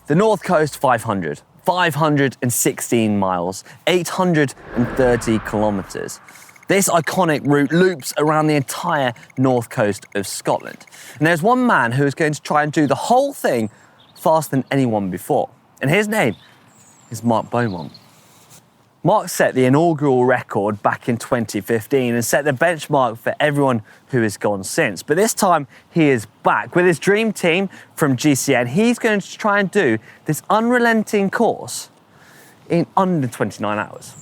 The North Coast 500, 516 miles, 830 kilometres. This iconic route loops around the entire north coast of Scotland. And there's one man who is going to try and do the whole thing faster than anyone before. And his name is Mark Beaumont. Mark set the inaugural record back in 2015 and set the benchmark for everyone who has gone since. But this time he is back with his dream team from GCN. He's going to try and do this unrelenting course in under 29 hours.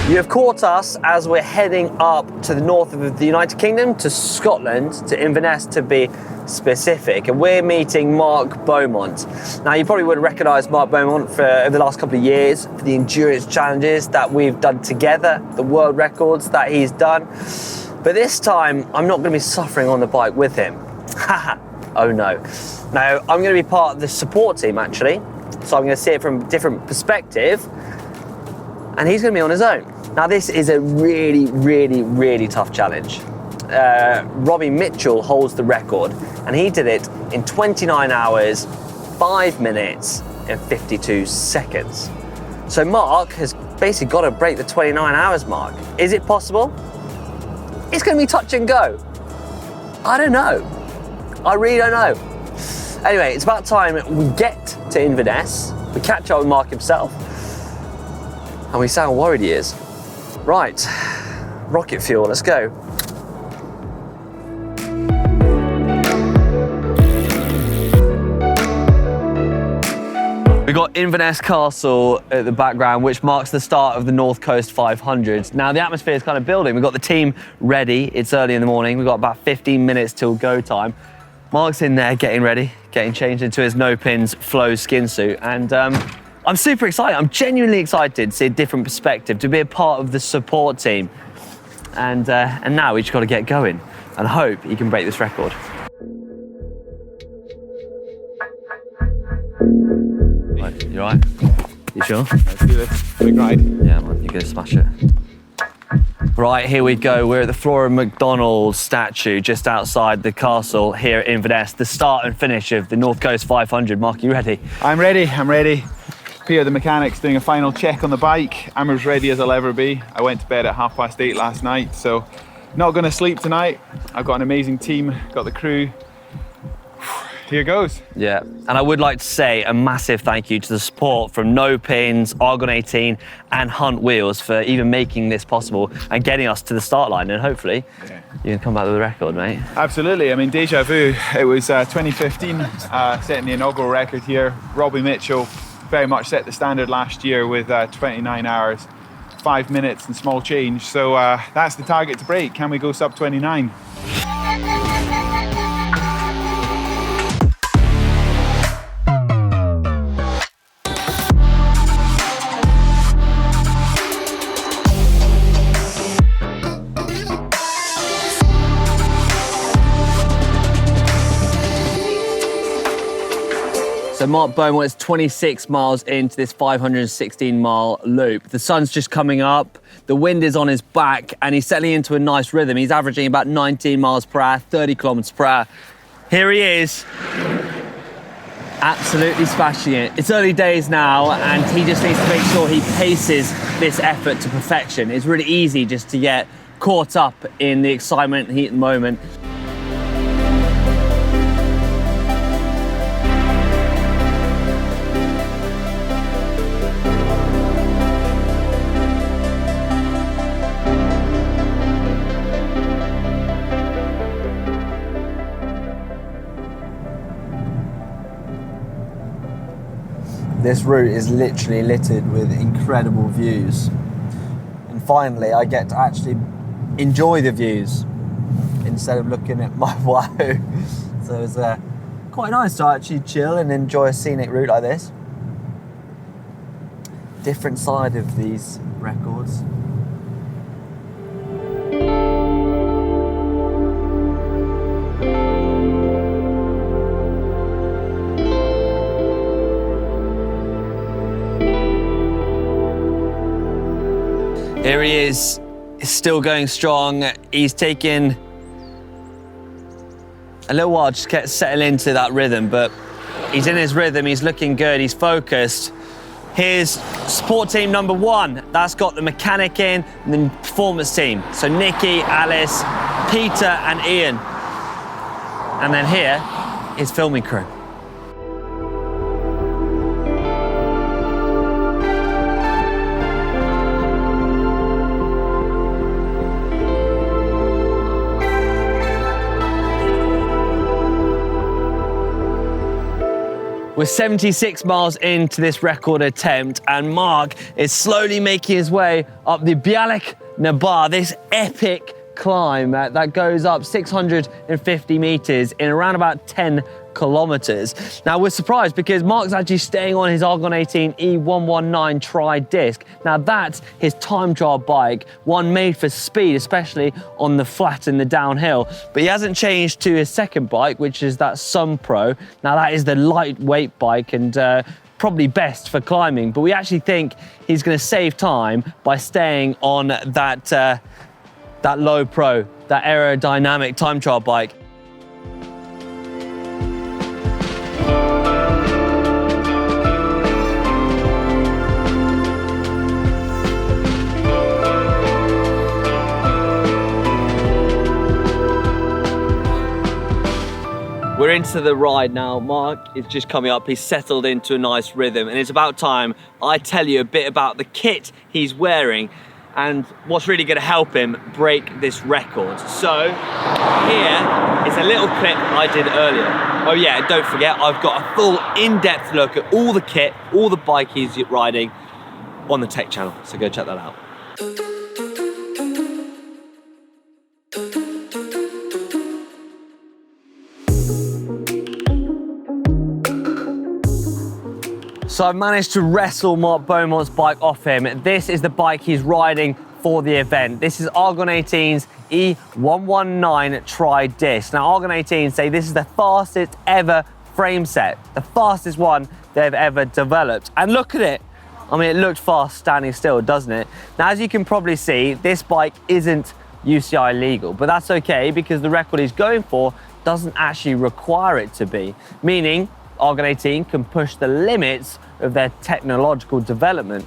You have caught us as we're heading up to the north of the United Kingdom, to Scotland, to Inverness to be specific, and we're meeting Mark Beaumont. Now, you probably would recognise Mark Beaumont for over the last couple of years for the endurance challenges that we've done together, the world records that he's done. But this time, I'm not going to be suffering on the bike with him. Haha, oh no. Now, I'm going to be part of the support team, actually, so I'm going to see it from a different perspective, and he's going to be on his own. Now, this is a really, really, really tough challenge. Robbie Mitchell holds the record, and he did it in 29 hours, 5 minutes and 52 seconds. So Mark has basically got to break the 29 hours mark. Is it possible? It's going to be touch and go. I don't know. I really don't know. Anyway, it's about time we get to Inverness, we catch up with Mark himself, and we see how worried he is. Right, rocket fuel, let's go. We've got Inverness Castle at the background, which marks the start of the North Coast 500. Now, the atmosphere is kind of building. We've got the team ready. It's early in the morning. We've got about 15 minutes till go time. Mark's in there getting ready, getting changed into his no-pins flow skin suit. And I'm super excited. I'm genuinely excited to see a different perspective, to be a part of the support team. And now we just got to get going and hope he can break this record. You all right? You sure? Let's do this. Big ride. Yeah, man, you're gonna smash it. Right, here we go. We're at the Flora MacDonald statue just outside the castle here at Inverness. The start and finish of the North Coast 500. Mark, are you ready? I'm ready. Here, the mechanic's doing a final check on the bike. I'm as ready as I'll ever be. I went to bed at 8:30 last night, so not gonna sleep tonight. I've got an amazing team, got the crew. Here goes. Yeah, and I would like to say a massive thank you to the support from No Pins, Argon 18 and Hunt Wheels for even making this possible and getting us to the start line, and hopefully you can come back with a record, mate. Absolutely. I mean, deja vu. It was 2015 setting the inaugural record here. Robbie Mitchell very much set the standard last year with 29 hours, 5 minutes and small change. So that's the target to break. Can we go sub 29? So Mark Beaumont is 26 miles into this 516-mile loop. The sun's just coming up, the wind is on his back, and he's settling into a nice rhythm. He's averaging about 19 miles per hour, 30 kilometers per hour. Here he is, absolutely smashing it. It's early days now, and he just needs to make sure he paces this effort to perfection. It's really easy just to get caught up in the excitement and heat of the moment. This route is literally littered with incredible views. And finally, I get to actually enjoy the views instead of looking at my woe. So it's quite nice to actually chill and enjoy a scenic route like this. Different side of these records. Here he is, still going strong. He's taken a little while just to settle into that rhythm, but he's in his rhythm, he's looking good, he's focused. Here's support team number 1. That's got the mechanic in, and then performance team. So Nikki, Alice, Peter, and Ian. And then here is filming crew. We're 76 miles into this record attempt, and Mark is slowly making his way up the Bialik Nabar, this epic climb that goes up 650 meters in around about 10 kilometers. Now we're surprised because Mark's actually staying on his Argon 18 E119 tri-disc. Now that's his time trial bike, one made for speed, especially on the flat and the downhill. But he hasn't changed to his second bike, which is that Sun Pro. Now that is the lightweight bike and probably best for climbing, but we actually think he's going to save time by staying on that Low Pro, that aerodynamic time trial bike. We're into the ride now. Mark is just coming up. He's settled into a nice rhythm, and it's about time I tell you a bit about the kit he's wearing and what's really going to help him break this record. So here is a little clip I did earlier. Oh yeah, don't forget, I've got a full in-depth look at all the kit, all the bike he's riding on the tech channel. So go check that out. So I've managed to wrestle Mark Beaumont's bike off him. This is the bike he's riding for the event. This is Argon 18's E119 tri-disc. Now Argon 18 say this is the fastest ever frame set, the fastest one they've ever developed. And look at it. I mean, it looked fast standing still, doesn't it? Now, as you can probably see, this bike isn't UCI legal, but that's okay because the record he's going for doesn't actually require it to be, meaning Argon 18 can push the limits of their technological development.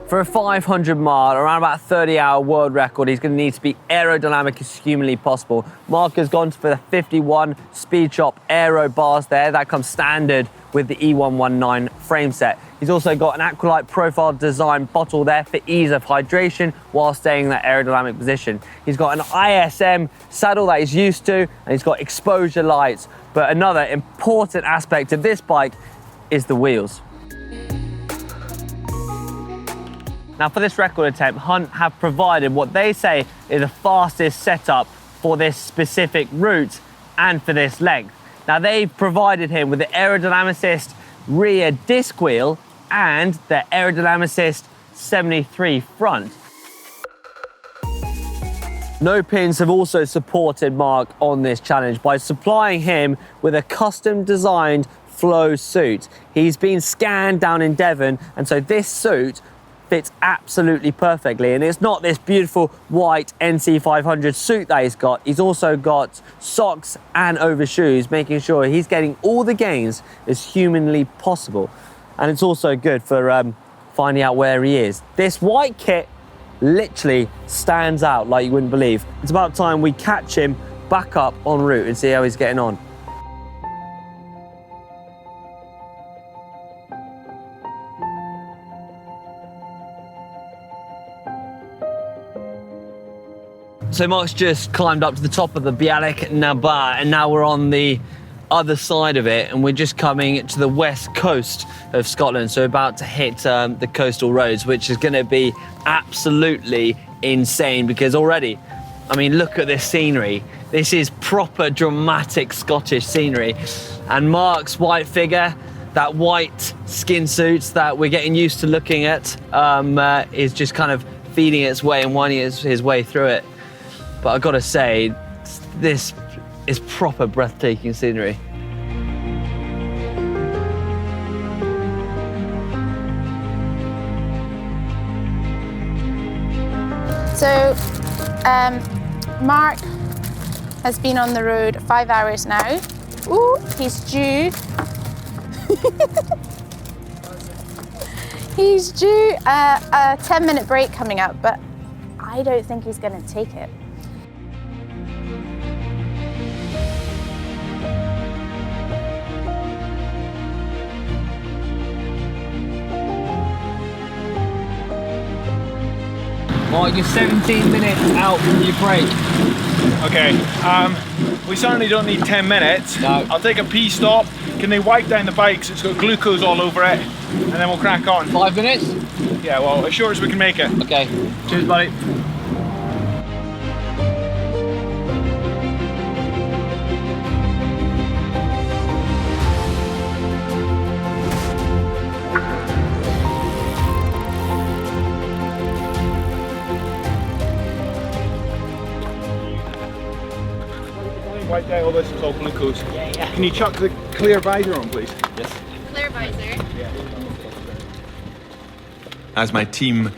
For a 500 mile, around about 30-hour world record, he's going to need to be aerodynamic as humanly possible. Mark has gone for the 51 Speed Shop aero bars there. That comes standard with the E119 frame set. He's also got an Aqualite profile design bottle there for ease of hydration while staying in that aerodynamic position. He's got an ISM saddle that he's used to, and he's got exposure lights. But another important aspect of this bike is the wheels. Now for this record attempt, Hunt have provided what they say is the fastest setup for this specific route and for this length. Now they've provided him with the Aerodynamicist rear disc wheel and the Aerodynamicist 73 front. No Pins have also supported Mark on this challenge by supplying him with a custom designed flow suit. He's been scanned down in Devon, and so this suit fits absolutely perfectly. And it's not this beautiful white NC500 suit that he's got. He's also got socks and overshoes, making sure he's getting all the gains as humanly possible. And it's also good for finding out where he is. This white kit literally stands out like you wouldn't believe. It's about time we catch him back up en route and see how he's getting on. So Mark's just climbed up to the top of the Bialik Nabar, and now we're on the other side of it, and we're just coming to the west coast of Scotland. So we're about to hit the coastal roads, which is going to be absolutely insane because already, I mean, look at this scenery. This is proper dramatic Scottish scenery. And Mark's white figure, that white skin suit that we're getting used to looking at, is just kind of feeding its way and winding his way through it. But I've got to say, this is proper breathtaking scenery. So Mark has been on the road 5 hours now. Ooh, he's due. He's due a 10-minute break coming up, but I don't think he's going to take it. Mark, you're 17 minutes out from your break. Okay, we certainly don't need 10 minutes. No. I'll take a pee stop. Can they wipe down the bike so it's got glucose all over it? And then we'll crack on. 5 minutes? Yeah, well, as short as we can make it. Okay. Cheers, buddy. Wipe down all this, it's all glucose. Yeah. Can you chuck the clear visor on, please? Yes. Clear visor. As my team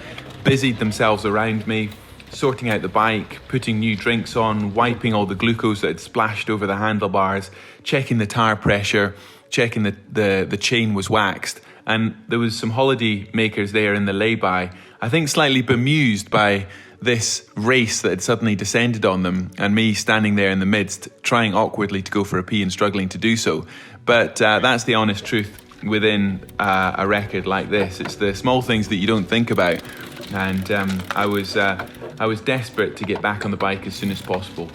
busied themselves around me, sorting out the bike, putting new drinks on, wiping all the glucose that had splashed over the handlebars, checking the tire pressure, checking the chain was waxed, and there was some holiday makers there in the lay-by, I think slightly bemused by this race that had suddenly descended on them, and me standing there in the midst, trying awkwardly to go for a pee and struggling to do so. But that's the honest truth within a record like this. It's the small things that you don't think about, and I was desperate to get back on the bike as soon as possible.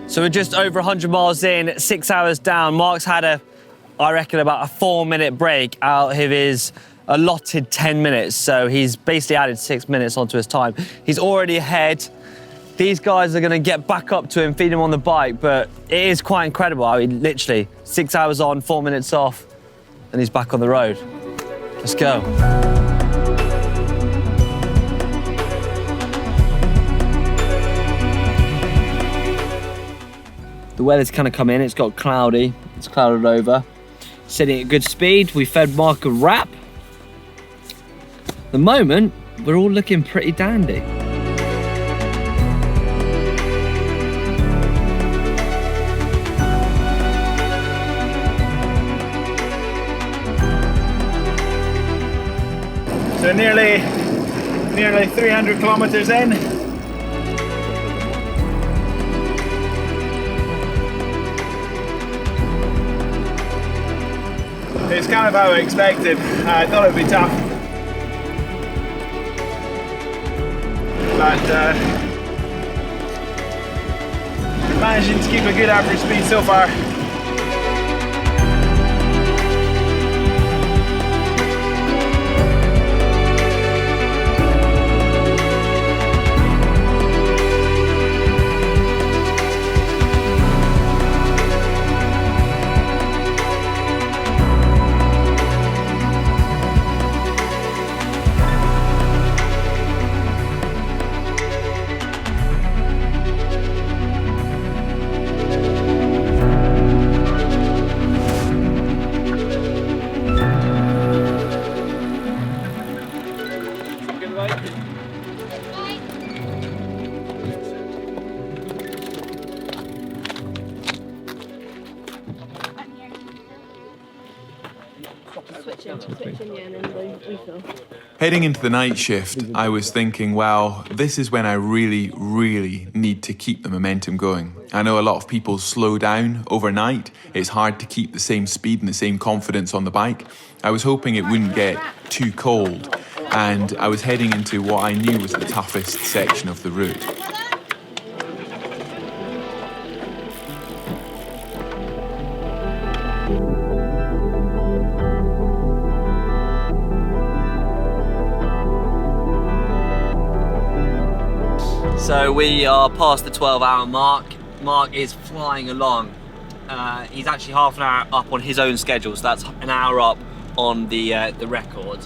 So we're just over 100 miles in, 6 hours down. Mark's had I reckon about a 4-minute break out of his allotted 10 minutes. So he's basically added 6 minutes onto his time. He's already ahead. These guys are gonna get back up to him, feed him on the bike, but it is quite incredible. I mean, literally 6 hours on, 4 minutes off, and he's back on the road. Let's go. The weather's kind of come in, it's got cloudy, it's clouded over. Sitting at good speed, we fed Mark a wrap. At the moment, we're all looking pretty dandy. So nearly 300 kilometers in. It's kind of how I expected. I thought it would be tough. But managing to keep a good average speed so far. Heading into the night shift, I was thinking, well, this is when I really, really need to keep the momentum going. I know a lot of people slow down overnight. It's hard to keep the same speed and the same confidence on the bike. I was hoping it wouldn't get too cold, and I was heading into what I knew was the toughest section of the route. So we are past the 12-hour mark. Mark is flying along. He's actually half an hour up on his own schedule, so that's an hour up on the record.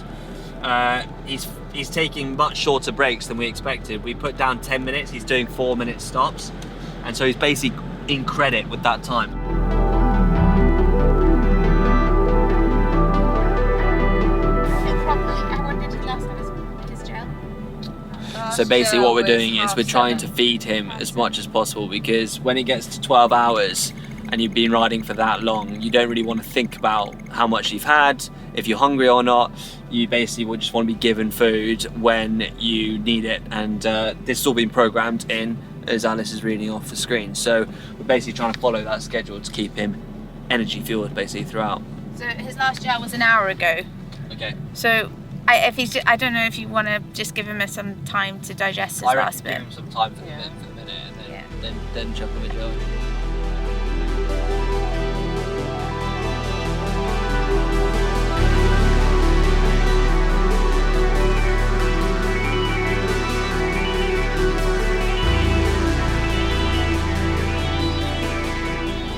He's taking much shorter breaks than we expected. We put down 10 minutes, he's doing 4-minute stops, and so he's basically in credit with that time. So basically what we're doing is we're trying to feed him as much as possible, because when it gets to 12 hours and you've been riding for that long, you don't really want to think about how much you've had, if you're hungry or not. You basically would just want to be given food when you need it, and this has all been programmed in as Alice is reading off the screen. So we're basically trying to follow that schedule to keep him energy fueled basically throughout. So his last jet was an hour ago. Okay. So I don't know if you want to just give him some time to digest his last bit. Give him some time for the minute, and then chuck him a gel.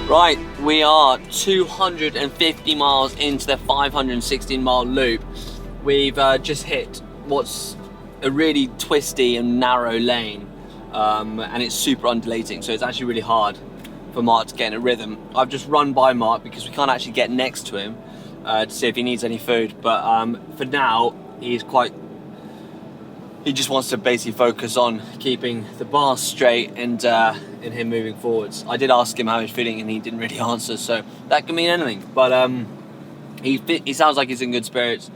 Right, we are 250 miles into the 516 mile loop. We've just hit what's a really twisty and narrow lane, and it's super undulating, so it's actually really hard for Mark to get in a rhythm. I've just run by Mark because we can't actually get next to him to see if he needs any food, but for now he just wants to basically focus on keeping the bars straight and him moving forwards. I did ask him how he's feeling and he didn't really answer, so that can mean anything. But he sounds like he's in good spirits.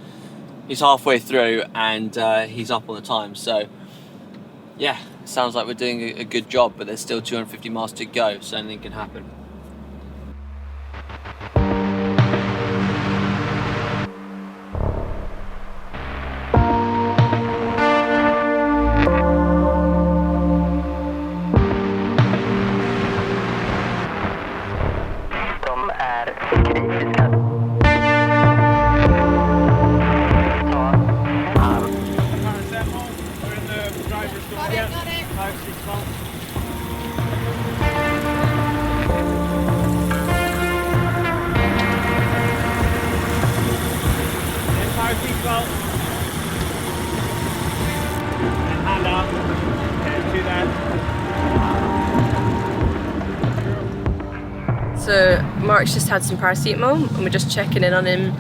He's halfway through and he's up on the time. So yeah, it sounds like we're doing a good job, but there's still 250 miles to go, so anything can happen. So Mark's just had some paracetamol and we're just checking in on him.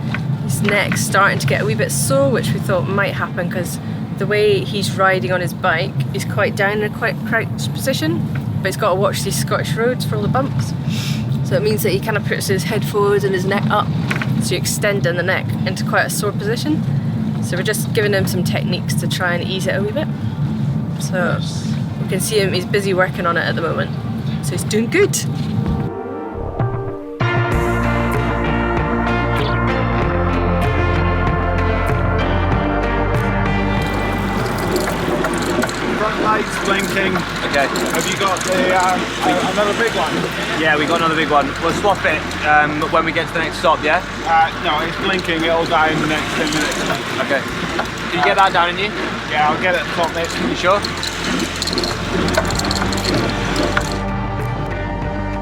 His neck's starting to get a wee bit sore, which we thought might happen because the way he's riding on his bike is quite down in a quite crouched position, but he's got to watch these Scottish roads for all the bumps. So it means that he kind of puts his head forward and his neck up, so you're extending the neck into quite a sore position. So we're just giving him some techniques to try and ease it a wee bit. So we can see him, he's busy working on it at the moment. So he's doing good. Lights blinking. Okay. Have you got another big one? Yeah, we got another big one. We'll swap it when we get to the next stop, yeah? No, it's blinking. It'll die in the next 10 minutes. Okay. Did you get that down in you? Yeah, I'll get it top next. You sure?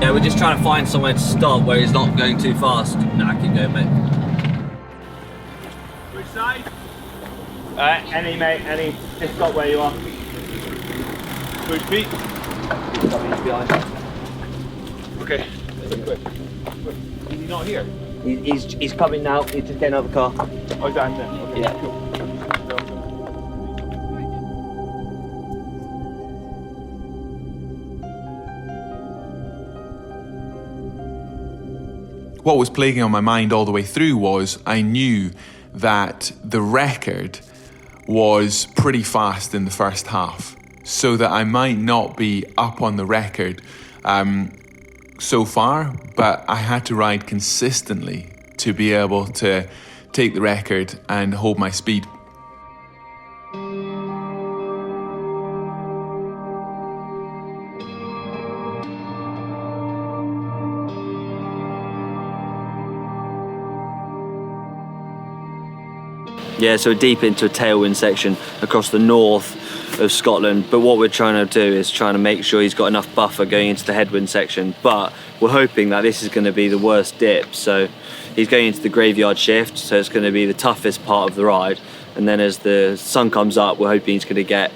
Yeah, we're just trying to find somewhere to stop where he's not going too fast. Nah, keep going, mate. Which side? Any, mate, any. Just stop where you are. Push feet. Okay. Quick. Is he not here? He's coming now. He's just getting out of the car. Oh, he's down there. Okay, yeah. Cool. What was plaguing on my mind all the way through was I knew that the record was pretty fast in the first half, so that I might not be up on the record so far, but I had to ride consistently to be able to take the record and hold my speed. Yeah, so we're deep into a tailwind section across the north of Scotland, but what we're trying to do is trying to make sure he's got enough buffer going into the headwind section, but we're hoping that this is going to be the worst dip. So he's going into the graveyard shift, so it's going to be the toughest part of the ride, and then as the sun comes up, we're hoping he's going to get,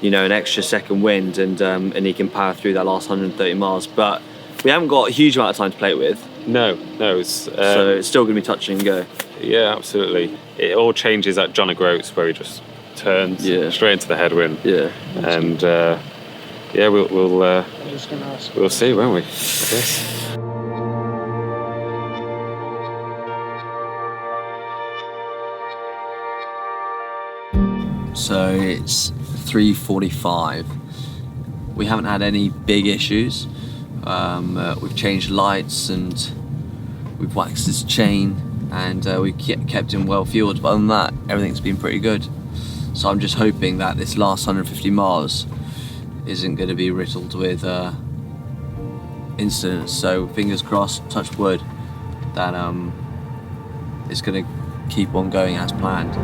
you know, an extra second wind, and he can power through that last 130 miles. But we haven't got a huge amount of time to play with. No, So it's still going to be touch and go. yeah, absolutely. It all changes at John O'Groats, where he just turns, Yeah. straight into the headwind. Yeah. And yeah, we'll see, won't we? I guess. So it's 3:45. We haven't had any big issues. We've changed lights and we've waxed his chain, and we kept him well fueled. But other than that, everything's been pretty good. So I'm just hoping that this last 150 miles isn't going to be riddled with incidents. So fingers crossed, touch wood, that it's going to keep on going as planned.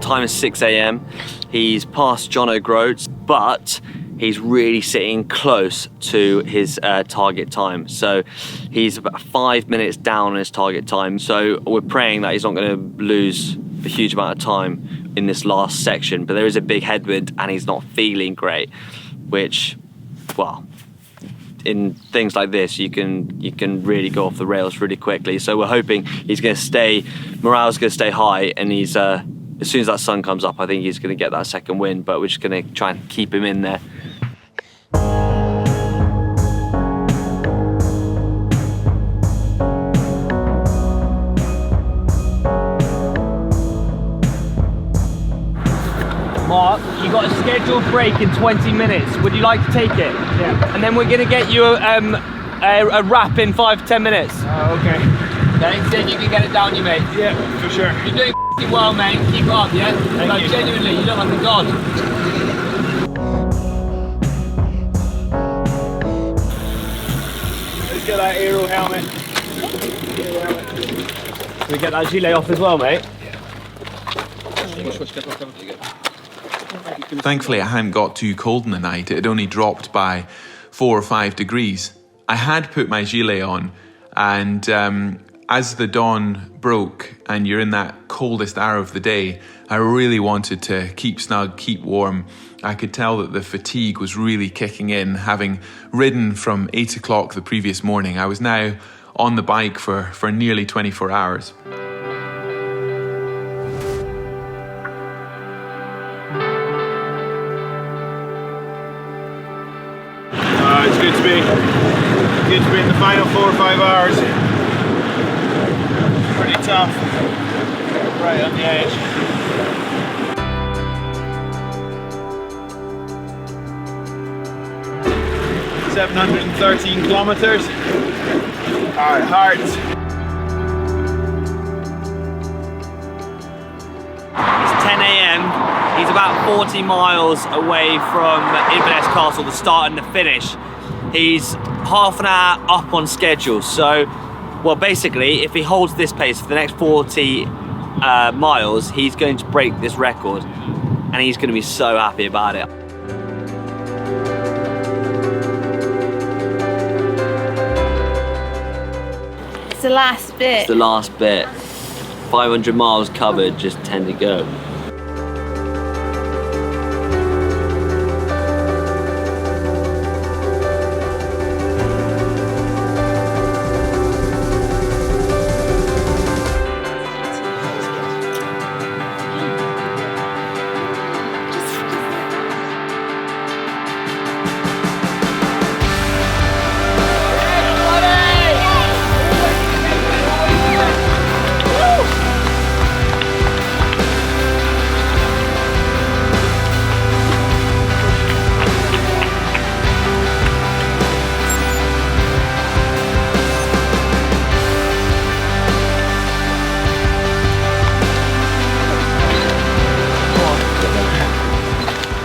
Time is 6 a.m. He's past John O'Groats, but he's really sitting close to his target time. So he's about 5 minutes down on his target time. So we're praying that he's not going to lose a huge amount of time in this last section. But there is a big headwind and he's not feeling great, which, well, in things like this, you can really go off the rails really quickly. So we're hoping he's going to stay, morale's going to stay high, and he's as soon as that sun comes up, I think he's going to get that second win, but we're just going to try and keep him in there. Mark, you got a scheduled break in 20 minutes. Would you like to take it? Yeah. And then we're going to get you a wrap in 5-10 minutes. Oh, okay. Okay, see if you can get it down, you mate. Yeah, for sure. You're doing well, mate. Keep it up, yeah? Thank you. Genuinely, you look like a god. Let's get that aero helmet. Can we get that gilet off as well, mate? Thankfully, it hadn't got too cold in the night. It had only dropped by 4 or 5 degrees. I had put my gilet on, and as the dawn broke and you're in that coldest hour of the day, I really wanted to keep snug, keep warm. I could tell that the fatigue was really kicking in, having ridden from 8 o'clock the previous morning. I was now on the bike for nearly 24 hours. It's good to be in the final 4 or 5 hours. Pretty tough, right on the edge. $713 kilometers. Our heart. It's 10 a.m. He's about 40 miles away from Inverness Castle, the start and the finish. He's half an hour up on schedule. So, well, basically, if he holds this pace for the next 40 miles, he's going to break this record, and he's going to be so happy about it. It's the last bit. It's the last bit. 500 miles covered, just 10 to go.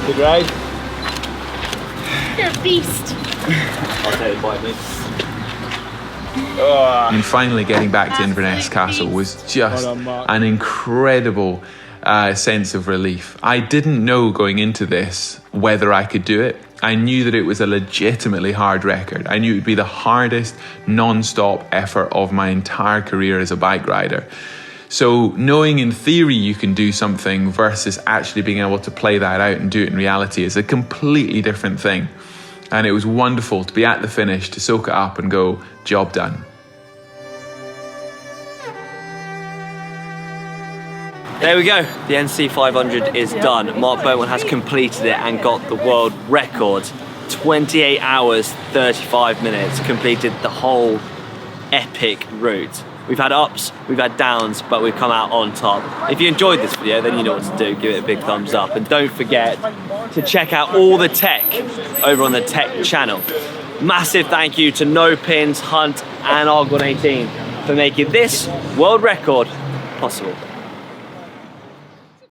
Good ride. You're a beast. I'll take it by me. And finally getting back to Inverness Castle was just an incredible sense of relief. I didn't know going into this whether I could do it. I knew that it was a legitimately hard record. I knew it would be the hardest non-stop effort of my entire career as a bike rider. So knowing in theory you can do something versus actually being able to play that out and do it in reality is a completely different thing. And it was wonderful to be at the finish, to soak it up and go, job done. There we go, the NC 500 is done. Mark Beaumont has completed it and got the world record. 28 hours, 35 minutes, completed the whole epic route. We've had ups, we've had downs, but we've come out on top. If you enjoyed this video, then you know what to do. Give it a big thumbs up. And don't forget to check out all the tech over on the tech channel. Massive thank you to No Pins, Hunt, and Argon 18 for making this world record possible.